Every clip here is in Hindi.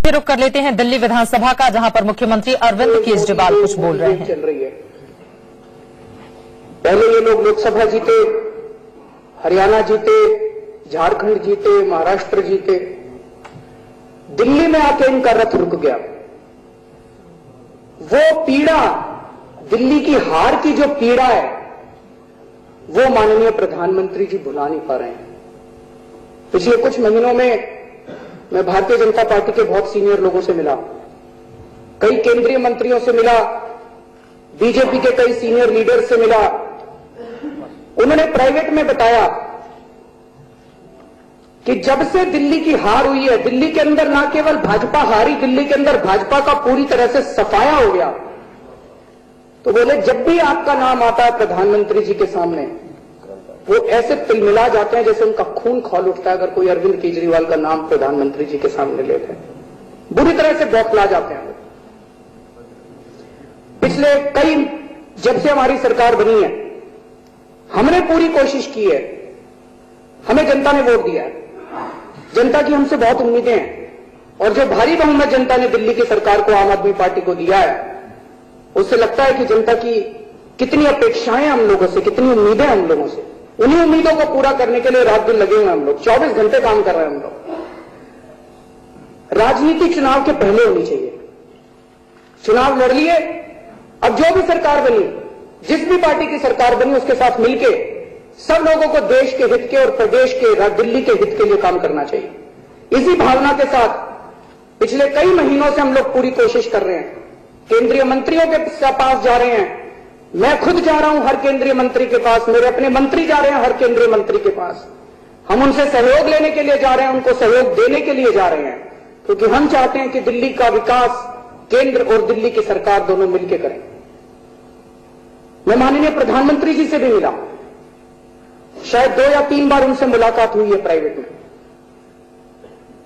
रुख कर लेते हैं दिल्ली विधानसभा का, जहां पर मुख्यमंत्री अरविंद केजरीवाल कुछ बोल रहे हैं। चल रही है। पहले ये लोग लोकसभा जीते, हरियाणा जीते, झारखंड जीते, महाराष्ट्र जीते, दिल्ली में आके इनका रथ रुक गया। वो पीड़ा, दिल्ली की हार की जो पीड़ा है, वो माननीय प्रधानमंत्री जी भुला नहीं पा रहे हैं। पिछले कुछ महीनों में मैं भारतीय जनता पार्टी के बहुत सीनियर लोगों से मिला, कई केंद्रीय मंत्रियों से मिला, बीजेपी के कई सीनियर लीडर से मिला। उन्होंने प्राइवेट में बताया कि जब से दिल्ली की हार हुई है, दिल्ली के अंदर ना केवल भाजपा हारी, दिल्ली के अंदर भाजपा का पूरी तरह से सफाया हो गया। तो बोले जब भी आपका नाम आता है प्रधानमंत्री जी के सामने, वो ऐसे तिलमिला जाते हैं जैसे उनका खून खौल उठता है अगर कोई अरविंद केजरीवाल का नाम प्रधानमंत्री जी के सामने लेते हैं। बुरी तरह से बौखला जाते हैं। पिछले जब से हमारी सरकार बनी है, हमने पूरी कोशिश की है, हमें जनता ने वोट दिया है, जनता की हमसे बहुत उम्मीदें हैं, और जो भारी बहुमत जनता ने दिल्ली की सरकार को, आम आदमी पार्टी को दिया है, उससे लगता है कि जनता की कितनी अपेक्षाएं हम लोगों से, कितनी उम्मीदें हम लोगों से। उन्हीं उम्मीदों को पूरा करने के लिए रात दिन लगे हुए हम लोग, 24 घंटे काम कर रहे हैं हम लोग। राजनीति चुनाव के पहले होनी चाहिए। चुनाव लड़ लिए, अब जो भी सरकार बनी, जिस भी पार्टी की सरकार बनी, उसके साथ मिलके सब लोगों को देश के हित के और प्रदेश के, दिल्ली के हित के लिए काम करना चाहिए। इसी भावना के साथ पिछले कई महीनों से हम लोग पूरी कोशिश कर रहे हैं। केंद्रीय मंत्रियों के पास जा रहे हैं, मैं खुद जा रहा हूं हर केंद्रीय मंत्री के पास, मेरे अपने मंत्री जा रहे हैं हर केंद्रीय मंत्री के पास। हम उनसे सहयोग लेने के लिए जा रहे हैं, उनको सहयोग देने के लिए जा रहे हैं, क्योंकि हम चाहते हैं कि दिल्ली का विकास केंद्र और दिल्ली की सरकार दोनों मिलकर करें। मैं माननीय प्रधानमंत्री जी से भी मिला, शायद 2 या 3 बार उनसे मुलाकात हुई है प्राइवेट में।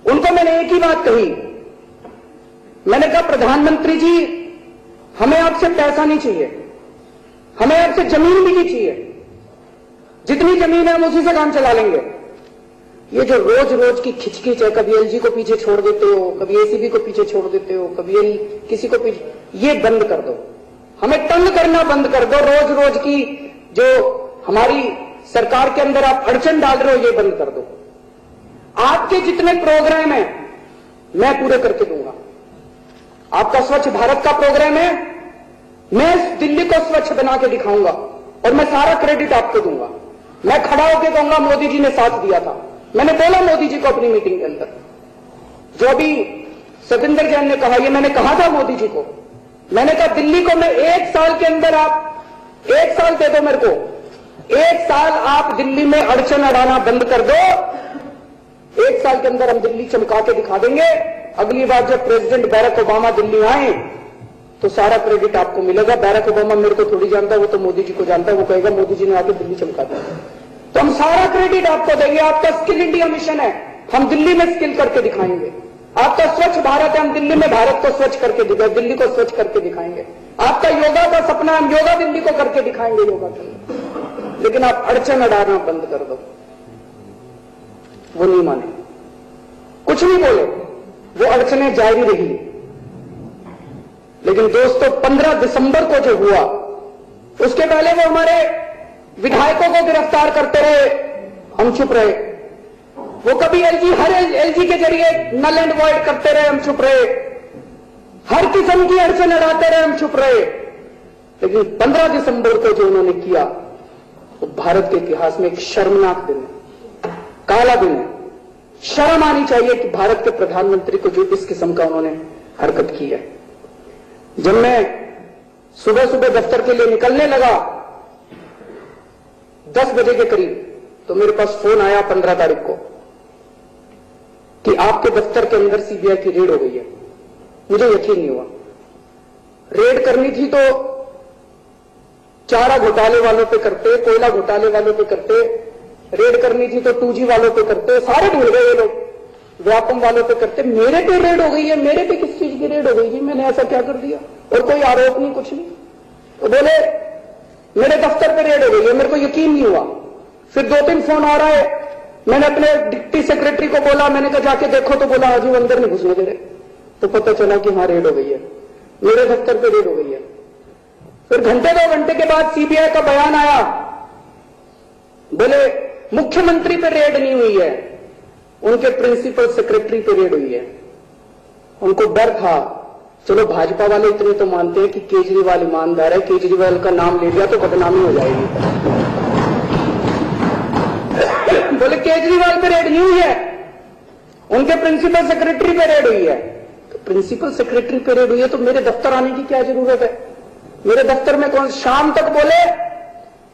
उनको मैंने एक ही बात कही, मैंने कहा प्रधानमंत्री जी, हमें आपसे पैसा नहीं चाहिए, हमें आपसे जमीन भी नहीं चाहिए, जितनी जमीन है हम उसी से काम चला लेंगे। ये जो रोज रोज की खिचखिच है, कभी एलजी को पीछे छोड़ देते हो, कभी एसीबी को पीछे छोड़ देते हो, कभी किसी को पीछे, ये बंद कर दो, हमें तंग करना बंद कर दो। रोज रोज की जो हमारी सरकार के अंदर आप अड़चन डाल रहे हो, ये बंद कर दो। आपके जितने प्रोग्राम हैं मैं पूरे करके दूंगा। आपका स्वच्छ भारत का प्रोग्राम है, मैं दिल्ली को स्वच्छ बना के दिखाऊंगा और मैं सारा क्रेडिट आपको दूंगा। मैं खड़ा होकर कहूंगा मोदी जी ने साथ दिया था। मैंने बोला मोदी जी को अपनी मीटिंग के अंदर, जो भी सतेंद्र जैन ने कहा, ये मैंने कहा था मोदी जी को। मैंने कहा दिल्ली को मैं 1 साल के अंदर, आप 1 साल दे दो मेरे को, 1 साल आप दिल्ली में अड़चन अड़ाना बंद कर दो, 1 साल के अंदर हम दिल्ली चमका के दिखा देंगे। अगली बार जब प्रेसिडेंट बैरक ओबामा दिल्ली आए तो सारा क्रेडिट आपको मिलेगा। बैरक ओबामा मेरे को थोड़ी जानता है, वो तो मोदी जी को जानता है, वो कहेगा मोदी जी ने आके दिल्ली चमका दिया। तो हम सारा क्रेडिट आपको देंगे। आपका स्किल इंडिया मिशन है, हम दिल्ली में स्किल करके दिखाएंगे। आपका स्वच्छ भारत है, हम दिल्ली में भारत को स्वच्छ करके दिखाएंगे, दिल्ली को स्वच्छ करके दिखाएंगे। आपका योगा का सपना, हम योगा दिल्ली को करके दिखाएंगे, योगा के। लेकिन आप अड़चन अड़ाना बंद कर दो। वो नहीं माने, कुछ नहीं बोले, वो अड़चनें जारी रही। लेकिन दोस्तों 15 दिसंबर को जो हुआ, उसके पहले वो हमारे विधायकों को गिरफ्तार करते रहे, हम चुप रहे। वो कभी हर एलजी के जरिए नल एंड वॉइड करते रहे, हम चुप रहे। हर किस्म की अड़चन अड़ाते रहे, हम चुप रहे। लेकिन 15 दिसंबर को जो उन्होंने किया, वो भारत के इतिहास में एक शर्मनाक दिन है, काला दिन है। शर्म आनी चाहिए कि भारत के प्रधानमंत्री को जो इस किस्म का उन्होंने हरकत की है। जब मैं सुबह सुबह दफ्तर के लिए निकलने लगा 10 बजे के करीब, तो मेरे पास फोन आया 15 तारीख को कि आपके दफ्तर के अंदर सीबीआई की रेड हो गई है। मुझे यकीन नहीं हुआ। रेड करनी थी तो चारा घोटाले वालों पे करते, कोयला घोटाले वालों पे करते, रेड करनी थी तो 2G वालों पे करते, सारे भूल गए ये लोग, व्यापम वालों पे करते। मेरे पे रेड हो गई है, मेरे पे किस चीज की रेड हो गई जी, मैंने ऐसा क्या कर दिया? और कोई आरोप नहीं, कुछ नहीं। तो बोले मेरे दफ्तर पे रेड हो गई है। मेरे को यकीन नहीं हुआ। फिर 2-3 फोन आ रहा है, मैंने अपने डिप्टी सेक्रेटरी को बोला, मैंने कहा जाके देखो, तो बोला हाजी वो अंदर नहीं घुसने दे रहे। तो पता चला कि हाँ रेड हो गई है, मेरे दफ्तर पे रेड हो गई है। फिर घंटे 2 घंटे के बाद सीबीआई का बयान आया, बोले मुख्यमंत्री पे रेड नहीं हुई है, उनके प्रिंसिपल सेक्रेटरी पे रेड हुई है। उनको डर था, चलो भाजपा वाले इतने तो मानते हैं कि केजरीवाल ईमानदार है, केजरीवाल का नाम ले लिया तो बदनामी हो जाएगी। बोले केजरीवाल पे रेड नहीं हुई है, उनके प्रिंसिपल सेक्रेटरी पे रेड हुई है। तो प्रिंसिपल सेक्रेटरी पे रेड हुई है तो मेरे दफ्तर आने की क्या जरूरत है? मेरे दफ्तर में कौन? शाम तक बोले,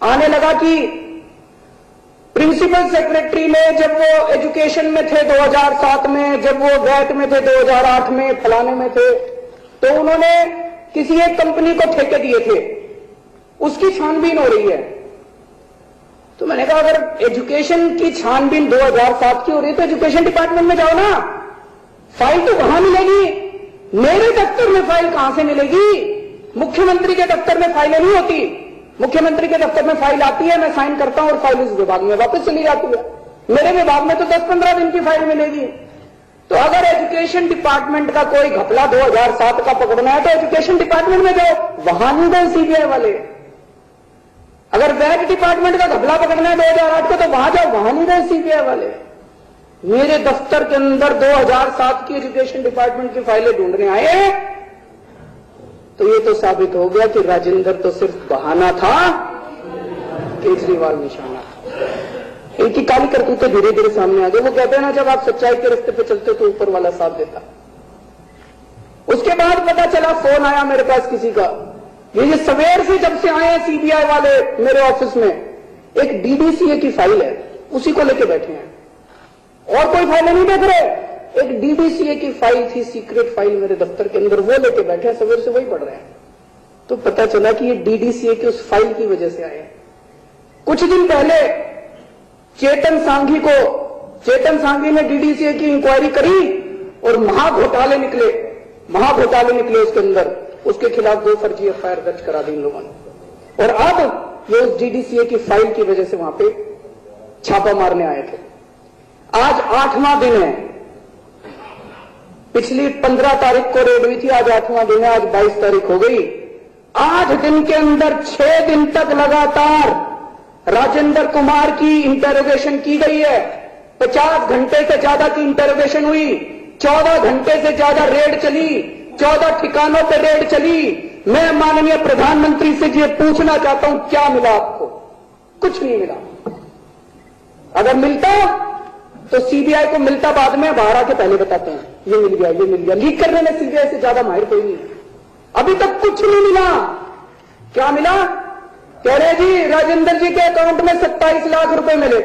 आने लगा कि प्रिंसिपल सेक्रेटरी में जब वो एजुकेशन में थे 2007 में, जब वो वैट में थे 2008 में, फलाने में थे, तो उन्होंने किसी एक कंपनी को ठेके दिए थे, उसकी छानबीन हो रही है। तो मैंने कहा अगर एजुकेशन की छानबीन 2007 की हो रही है तो एजुकेशन डिपार्टमेंट में जाओ ना, फाइल तो वहां मिलेगी, मेरे दफ्तर में फाइल कहां से मिलेगी? मुख्यमंत्री के दफ्तर में फाइलें नहीं होती, मुख्यमंत्री के दफ्तर में फाइल आती है, मैं साइन करता हूं और फाइल उस विभाग में वापस चली जाती है। मेरे विभाग में तो 10-15 दिन की फाइल मिलेगी। तो अगर एजुकेशन डिपार्टमेंट का कोई घपला 2007 का पकड़ना है तो एजुकेशन डिपार्टमेंट में जाओ, वहां नहीं गए सीबीआई वाले। अगर वैट डिपार्टमेंट का घपला पकड़ना है 2008 का तो वहां जाओ, वहां नहीं गए सीबीआई वाले। मेरे दफ्तर के अंदर 2007 की एजुकेशन डिपार्टमेंट की फाइलें ढूंढने आए, तो ये तो साबित हो गया कि राजेंद्र तो सिर्फ बहाना था, केजरीवाल निशाना था। इनकी काली करतूतें धीरे धीरे सामने आ गई। वो कहते हैं ना, जब आप सच्चाई के रास्ते पे चलते तो ऊपर वाला साथ देता। उसके बाद पता चला, फोन आया मेरे पास किसी का, ये सवेर से जब से आए हैं सीबीआई वाले मेरे ऑफिस में, एक डीडीसीए की फाइल है, उसी को लेके बैठे हैं और कोई फाइलें नहीं देख रहे। एक डीडीसीए की फाइल थी, सीक्रेट फाइल मेरे दफ्तर के अंदर, वो लेके बैठे हैं, सवेर से वही पढ़ रहे हैं। तो पता चला कि ये डीडीसीए की उस फाइल की वजह से आए हैं। कुछ दिन पहले चेतन सांघी ने डीडीसीए की इंक्वायरी करी और महाघोटाले निकले उसके अंदर, उसके खिलाफ 2 फर्जी एफआईआर दर्ज करा दी इन लोगों ने। और अब ये उस डीडीसीए की फाइल की वजह से वहां पे छापा मारने आए थे। आज 8वां दिन है, पिछली 15 तारीख को रेड हुई थी, आज 8वां दिन है, आज 22 तारीख हो गई। 8 दिन के अंदर 6 दिन तक लगातार राजेंद्र कुमार की इंटेरोगेशन की गई है। 50 घंटे से ज्यादा की इंटेरोगेशन हुई, 14 घंटे से ज्यादा रेड चली, 14 ठिकानों पर रेड चली। मैं माननीय प्रधानमंत्री से ये पूछना चाहता हूं, क्या मिला आपको? कुछ नहीं मिला। अगर मिलता तो सीबीआई को मिलता बाद में, बाहर आके पहले बताते हैं ये मिल गया, ये मिल गया। लीक करने में सीबीआई से ज्यादा माहिर कोई नहीं। अभी तक कुछ नहीं मिला। क्या मिला? कह रहे जी राजेंद्र जी के अकाउंट में 27 लाख रुपए मिले।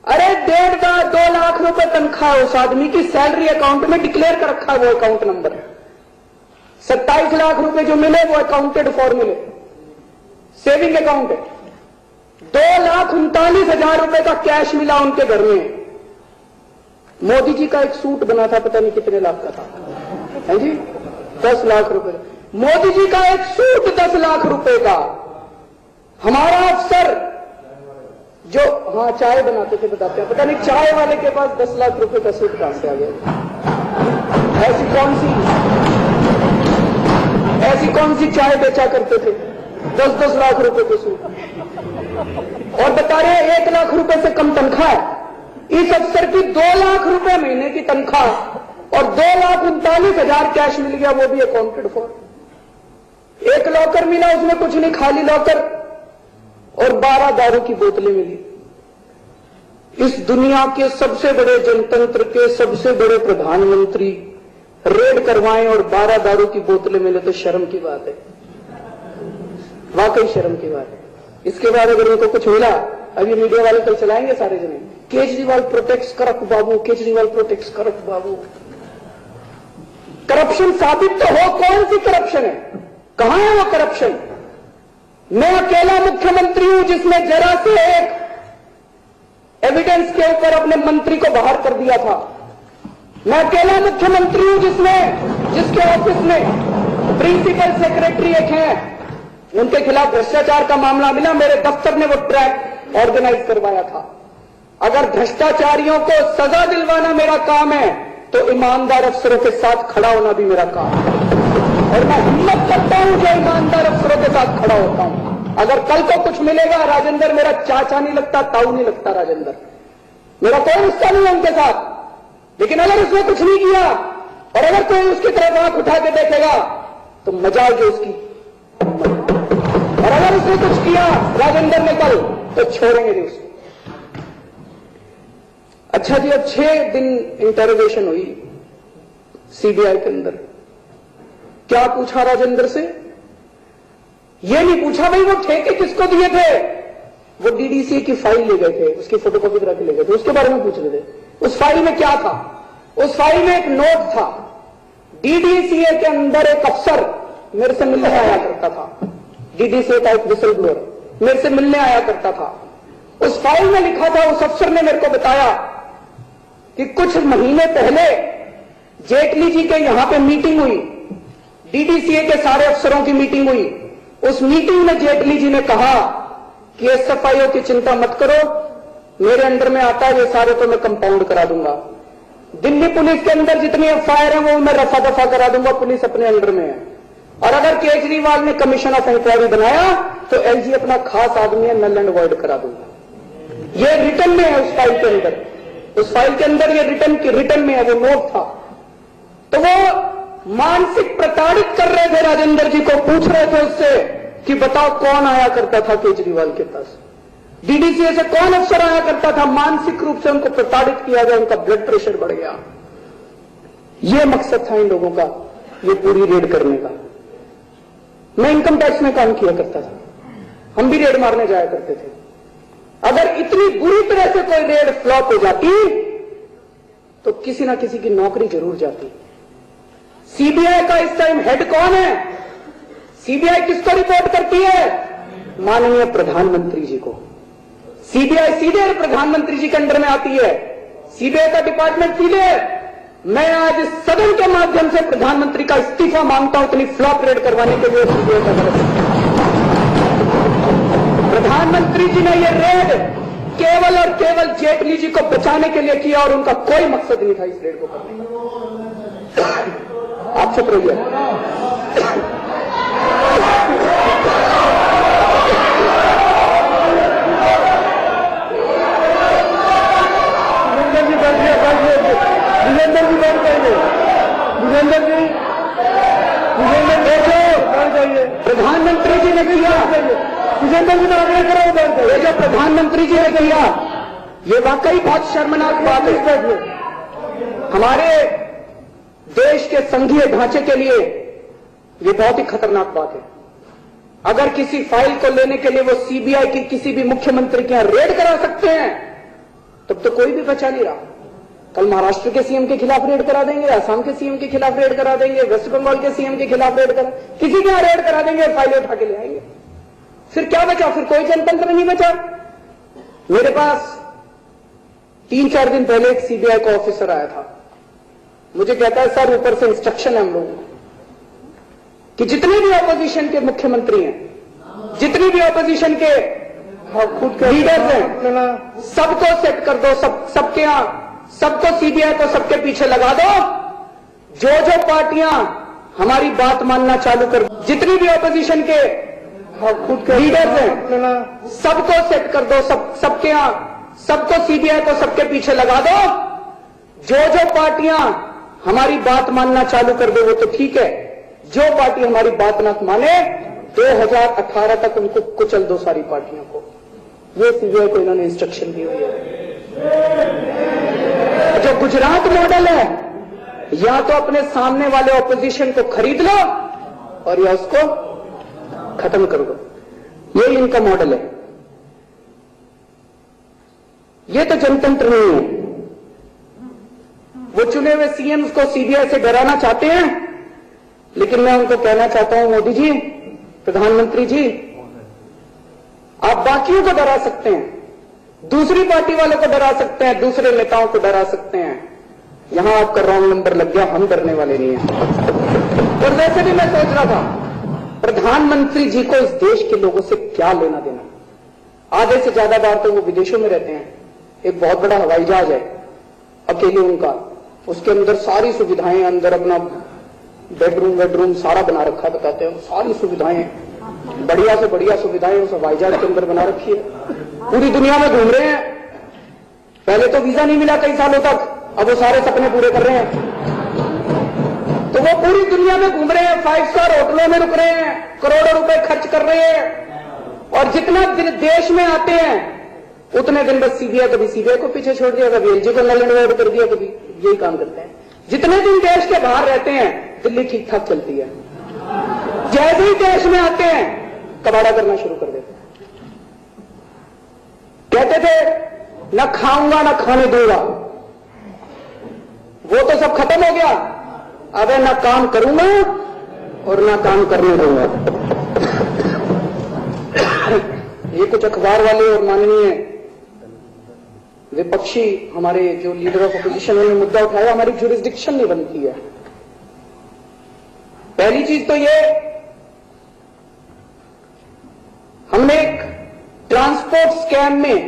अरे 1.5-2 लाख रुपए तनख्वाह उस आदमी की सैलरी अकाउंट में डिक्लेयर कर रखा है, वो अकाउंट नंबर। 27 लाख रुपए जो मिले वो अकाउंटेड फॉर मिले, सेविंग अकाउंट है। 2,39,000 रुपए का कैश मिला उनके घर में। मोदी जी का एक सूट बना था, पता नहीं कितने लाख का था, है जी, 10 लाख रुपए। मोदी जी का एक सूट 10 लाख रुपए का। हमारा अफसर जो चाय बनाते थे, बताते हैं, पता नहीं चाय वाले के पास 10 लाख रुपए का सूट कहां से आ गया। ऐसी कौन सी चाय बेचा करते थे 10-10 लाख रुपए के सूट, और बता रहे 1 लाख रुपए से कम तनख्वाह है। इस अफसर की 2 लाख रुपए महीने की तनख्वाह और 2,39,000 कैश मिल गया, वो भी अकाउंटेड फॉर। एक लॉकर मिला, उसमें कुछ नहीं, खाली लॉकर, और 12 दारू की बोतलें मिली। इस दुनिया के सबसे बड़े जनतंत्र के सबसे बड़े प्रधानमंत्री रेड करवाएं और 12 दारू की बोतलें मिले तो शर्म की बात है, वाकई शर्म की बात है। इसके बाद अगर इनको कुछ मिला, अभी मीडिया वाले कल चलाएंगे सारे जने, केजरीवाल प्रोटेक्ट्स करप्ट बाबू, केजरीवाल प्रोटेक्ट्स करप्ट बाबू। करप्शन साबित तो हो, कौन सी करप्शन है, कहां है वो करप्शन? मैं अकेला मुख्यमंत्री हूं जिसने जरा से एक एविडेंस के ऊपर अपने मंत्री को बाहर कर दिया था। मैं अकेला मुख्यमंत्री हूं जिसके ऑफिस में प्रिंसिपल सेक्रेटरी एक हैं, उनके खिलाफ भ्रष्टाचार का मामला मिला, मेरे दफ्तर ने वो ट्रैक ऑर्गेनाइज करवाया था। अगर भ्रष्टाचारियों को सजा दिलवाना मेरा काम है तो ईमानदार अफसरों के साथ खड़ा होना भी मेरा काम है। और मैं हिम्मत करता हूं जो ईमानदार अफसरों के साथ खड़ा होता हूं। अगर कल को कुछ मिलेगा, राजेंद्र मेरा चाचा नहीं लगता, ताऊ नहीं लगता, राजेंद्र मेरा कोई रिश्ता नहीं है उनके साथ। लेकिन अगर उसने कुछ नहीं किया और अगर कोई उसकी तरफ आंख उठा के देखेगा तो मजाल जो उसकी, और अगर उसने कुछ किया राजेंद्र ने कल तो छोड़ेंगे नहीं उसको। अच्छा जी, अब 6 दिन इंटरोगेशन हुई सीबीआई के अंदर। क्या पूछा राजेंद्र से? ये नहीं पूछा भाई वो ठेके किसको दिए थे। वो डीडीसीए की फाइल ले गए थे, उसकी फोटोकॉपी करा के ले गए थे, उसके बारे में पूछ रहे थे। उस फाइल में क्या था? उस फाइल में एक नोट था। डीडीसीए के अंदर एक अफसर मेरे से मिलने आया करता था। डीडीसीए का एक विसल ब्लोअर मेरे से मिलने आया करता था। उस फाइल में लिखा था, उस अफसर ने मेरे को बताया कि कुछ महीने पहले जेटली जी के यहां पे मीटिंग हुई, डीडीसीए के सारे अफसरों की मीटिंग हुई। उस मीटिंग में जेटली जी ने कहा कि एसएफआईओ की चिंता मत करो, मेरे अंडर में आता है, ये सारे तो मैं कंपाउंड करा दूंगा। दिल्ली पुलिस के अंदर जितनी एफआईआर है वो मैं रफा दफा करा दूंगा, पुलिस अपने अंडर में है। और अगर केजरीवाल ने कमीशन ऑफ इंक्वायरी बनाया तो एलजी अपना खास आदमी है, नल एंड वॉइड करा दूंगा। ये रिटर्न में है उस फाइल के अंदर। उस फाइल के अंदर ये रिटर्न में है, वो नोट था। तो वो मानसिक प्रताड़ित कर रहे थे राजेंद्र जी को, पूछ रहे थे उससे कि बताओ कौन आया करता था केजरीवाल के पास, डीडीसीए से कौन अफसर आया करता था। मानसिक रूप से उनको प्रताड़ित किया गया, उनका ब्लड प्रेशर बढ़ गया। ये मकसद था इन लोगों का, ये पूरी रेड करने का। मैं इनकम टैक्स में काम किया करता था, हम भी रेड मारने जाया करते थे। अगर इतनी बुरी तरह से कोई रेड फ्लॉप हो जाती तो किसी ना किसी की नौकरी जरूर जाती। सीबीआई का इस टाइम हेड कौन है? सीबीआई किसको रिपोर्ट करती है? माननीय प्रधानमंत्री जी को। सीबीआई सीधे प्रधानमंत्री जी के अंडर में आती है। सीबीआई का डिपार्टमेंट सीधे। मैं आज इस सदन के माध्यम से प्रधानमंत्री का इस्तीफा मांगता हूं इतनी फ्लॉप रेड करवाने के लिए सीबीआई का गलत। प्रधानमंत्री जी ने यह रेड केवल और केवल जेटली जी को बचाने के लिए किया और उनका कोई मकसद नहीं था इस रेड को करने का। आप चुप रहिए। प्रधानमंत्री जी ने किया, ये जो प्रधानमंत्री जी ने किया, ये वाकई बहुत शर्मनाक बात है। हमारे देश के संघीय ढांचे के लिए ये बहुत ही खतरनाक बात है। अगर किसी फाइल को लेने के लिए वो सीबीआई की किसी भी मुख्यमंत्री के यहां रेड करा सकते हैं, तब तो कोई भी बचा नहीं रहा। कल महाराष्ट्र के सीएम के खिलाफ रेड करा देंगे, असम के सीएम के खिलाफ रेड करा देंगे, वेस्ट बंगाल के सीएम के खिलाफ रेड करा, किसी के यहां रेड करा देंगे और फाइलें उठा के ले आएंगे। फिर क्या बचा? फिर कोई जनतंत्र नहीं बचा। मेरे पास 3-4 दिन पहले एक सीबीआई का ऑफिसर आया था, मुझे कहता है सर ऊपर से इंस्ट्रक्शन है हम लोगों को कि जितने भी ऑपोजिशन के मुख्यमंत्री हैं, जितनी भी ऑपोजिशन के लीडर्स हैं, सबको सेट कर दो, सबके यहां, सबको सीबीआई को सबके पीछे लगा दो। जो जो पार्टियां हमारी बात मानना चालू कर, जितनी भी ऑपोजिशन के लीडर्स हैं, सबको सेट कर दो, सबके यहां, सबको सीबीआई को सबके पीछे लगा दो। जो जो पार्टियां हमारी बात मानना चालू कर दो वो तो ठीक है, जो पार्टी हमारी बात ना माने 2018 तक उनको कुचल दो सारी पार्टियों को। ये सीबीआई को इन्होंने इंस्ट्रक्शन दी हुई है। जो गुजरात मॉडल है, या तो अपने सामने वाले ऑपोजिशन को खरीद लो और या उसको खत्म कर दो, ये इनका मॉडल है। ये तो जनतंत्र नहीं है। वो चुने हुए सीएम्स को सीबीआई से डराना चाहते हैं, लेकिन मैं उनको कहना चाहता हूं मोदी जी, प्रधानमंत्री जी, आप बाकियों को डरा सकते हैं, दूसरी पार्टी वालों को डरा सकते हैं, दूसरे नेताओं को डरा सकते हैं, यहां आपका रॉन्ग नंबर लग गया, हम डरने वाले नहीं हैं। और वैसे भी मैं सोच रहा था प्रधानमंत्री जी को इस देश के लोगों से क्या लेना देना। आधे से ज्यादा बार तो वो विदेशों में रहते हैं, एक बहुत बड़ा हवाई जहाज है अकेले उनका, उसके अंदर सारी सुविधाएं, अंदर अपना बेडरूम सारा बना रखा है, बताते हैं सारी सुविधाएं, बढ़िया से बढ़िया सुविधाएं उस हवाई जहाज के अंदर बना रखी है। पूरी दुनिया में घूम रहे हैं। पहले तो वीजा नहीं मिला कई सालों तक, अब वो सारे सपने पूरे कर रहे हैं। तो वो पूरी दुनिया में घूम रहे हैं, 5 स्टार होटलों में रुक रहे हैं, करोड़ों रुपए खर्च कर रहे हैं, और जितना दिन देश में आते हैं उतने दिन बस सीबीआई, कभी सीबीआई को पीछे छोड़ दिया, कभी एलजी को नल एंड वार्ड कर दिया, कभी यही काम करते हैं। जितने दिन देश के बाहर रहते हैं दिल्ली ठीक ठाक चलती है, जैसे ही देश में आते हैं कबाड़ा करना शुरू कर देते हैं। कहते थे न खाऊंगा न खाने दूंगा, वो तो सब खत्म हो गया। अब न काम करूंगा और न काम करने दूंगा। ये कुछ अखबार वाले और माननीय विपक्षी हमारे जो लीडर ऑफ अपोजिशन ने मुद्दा उठाया, हमारी जुरिस्डिक्शन नहीं बनती है। पहली चीज तो ये, हमने एक ट्रांसपोर्ट स्कैम में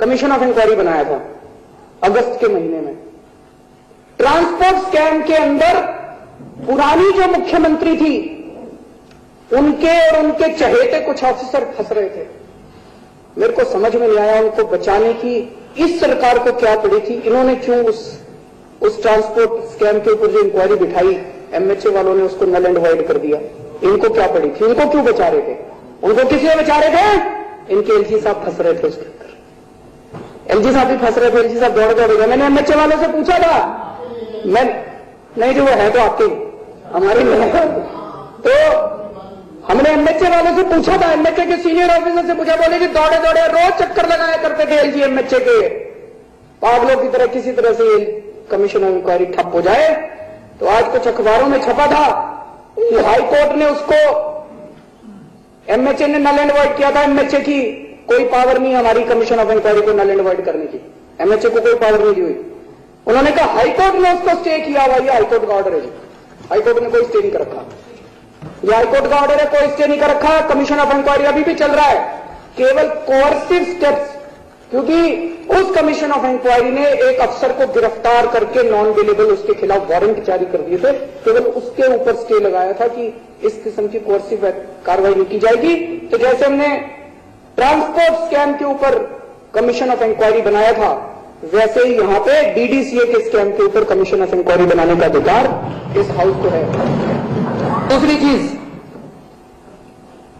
कमीशन ऑफ इंक्वायरी बनाया था अगस्त के महीने में। ट्रांसपोर्ट स्कैम के अंदर पुरानी जो मुख्यमंत्री थी उनके और उनके चहेते कुछ ऑफिसर फंस रहे थे। मेरे को समझ में नहीं आया उनको बचाने की इस सरकार को क्या पड़ी थी। इन्होंने क्यों उस ट्रांसपोर्ट स्कैम के ऊपर जो इंक्वायरी बिठाई, एमएचए वालों ने उसको नल एंड वाइड कर दिया। इनको क्या पड़ी थी, इनको क्यों बचा रहे थे, उनको किस लिए बचा रहे थे? इनके एलजी साहब फंस रहे थे उसके अंदर, एलजी साहब भी फंस रहे थे। एलजी साहब दौड़ गए। मैंने एमएचए वालों से पूछा था, मैं नहीं जो वो है तो आपके हमारे नहीं, तो हमने एमएचए वालों से पूछा था, एमएचए के सीनियर ऑफिसर से पूछा, बोले कि दौड़े दौड़े रोज चक्कर लगाया करते थे एलजी एमएचए के, पागलों की तरह किसी तरह से कमीशन ऑफ इंक्वायरी ठप हो जाए। तो आज कुछ अखबारों में छपा था कि हाई कोर्ट ने उसको, एमएचए ने नल एंड वाइड किया था। एमएचए की कोई पावर नहीं हमारी कमीशन ऑफ इंक्वायरी को नल एंड वाइड करने की, एमएचए को कोई पावर नहीं दी हुई। उन्होंने कहा हाई कोर्ट ने उसको स्टे किया हुआ, ये हाई कोर्ट का ऑर्डर है जी, हाई कोर्ट ने कोई स्टे नहीं कर रखा, ये हाई कोर्ट का ऑर्डर है, कोई स्टे नहीं कर रखा। कमीशन ऑफ इंक्वायरी अभी भी चल रहा है, केवल कोर्सिव स्टेप्स, क्योंकि उस कमीशन ऑफ इंक्वायरी ने एक अफसर को गिरफ्तार करके नॉन अवेलेबल उसके खिलाफ वारंट जारी कर दिए थे, केवल उसके ऊपर स्टे लगाया था कि इस किस्म की कोर्सिव कार्रवाई नहीं की जाएगी। तो जैसे हमने ट्रांसपोर्ट स्कैम के ऊपर कमीशन ऑफ इंक्वायरी बनाया था, वैसे ही यहां पे डीडीसीए के स्कैम के ऊपर कमीशन ऑफ इंक्वायरी बनाने का अधिकार इस हाउस को है। दूसरी चीज,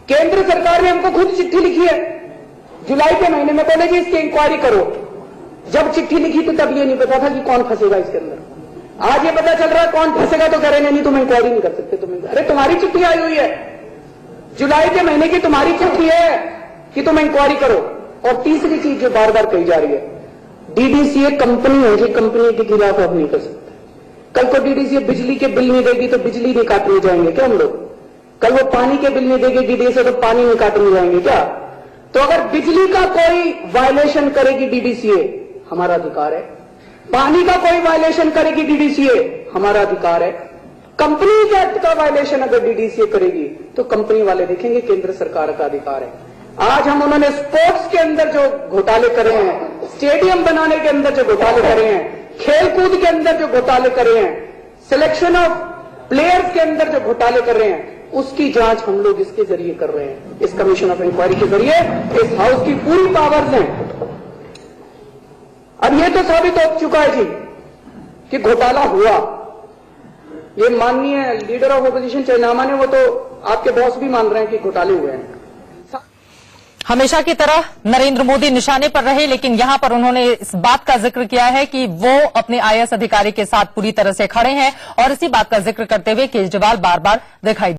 केंद्र सरकार ने हमको खुद चिट्ठी लिखी है जुलाई के महीने में, बोले जी इसकी इंक्वायरी करो। जब चिट्ठी लिखी तो तब ये नहीं पता था कि कौन फंसेगा इसके अंदर। आज ये पता चल रहा है कौन फंसेगा, तो कह रहे नहीं तुम इंक्वायरी नहीं कर सकते। अरे तुम्हारी चिट्ठी आई हुई है, जुलाई के महीने की तुम्हारी चिट्ठी है कि तुम इंक्वायरी करो। और तीसरी चीज जो बार बार कही जा रही है, डीडीसीए कंपनी है जी, कंपनी के खिलाफ आप नहीं कर सकते। कल को डीडीसीए बिजली के बिल नहीं देगी तो बिजली नहीं काटने जाएंगे क्या हम लोग? कल वो पानी के बिल नहीं देगी डीडीसीए तो पानी नहीं काटने जाएंगे क्या? तो अगर बिजली का कोई वायलेशन करेगी डीडीसीए, हमारा अधिकार है। पानी का कोई वायलेशन करेगी डीडीसीए, हमारा अधिकार है। कंपनी एक्ट का वायलेशन अगर डीडीसीए करेगी तो कंपनी वाले देखेंगे, केंद्र सरकार का अधिकार है। आज हम उन्होंने स्पोर्ट्स के अंदर जो घोटाले करे हैं, स्टेडियम बनाने के अंदर जो घोटाले करे हैं, खेलकूद के अंदर जो घोटाले करे हैं, सिलेक्शन ऑफ प्लेयर्स के अंदर जो घोटाले कर रहे हैं, उसकी जांच हम लोग इसके जरिए कर रहे हैं, इस कमीशन ऑफ इंक्वायरी के जरिए। इस हाउस की पूरी पावर्स हैं। अब ये तो साबित हो चुका है जी कि घोटाला हुआ। ये माननीय लीडर ऑफ अपोजिशन चेन्नामा ने, वो तो आपके बॉस भी मान रहे हैं कि घोटाले हुए हैं। हमेशा की तरह नरेंद्र मोदी निशाने पर रहे, लेकिन यहां पर उन्होंने इस बात का जिक्र किया है कि वो अपने आईएएस अधिकारी के साथ पूरी तरह से खड़े हैं, और इसी बात का जिक्र करते हुए केजरीवाल बार बार दिखाई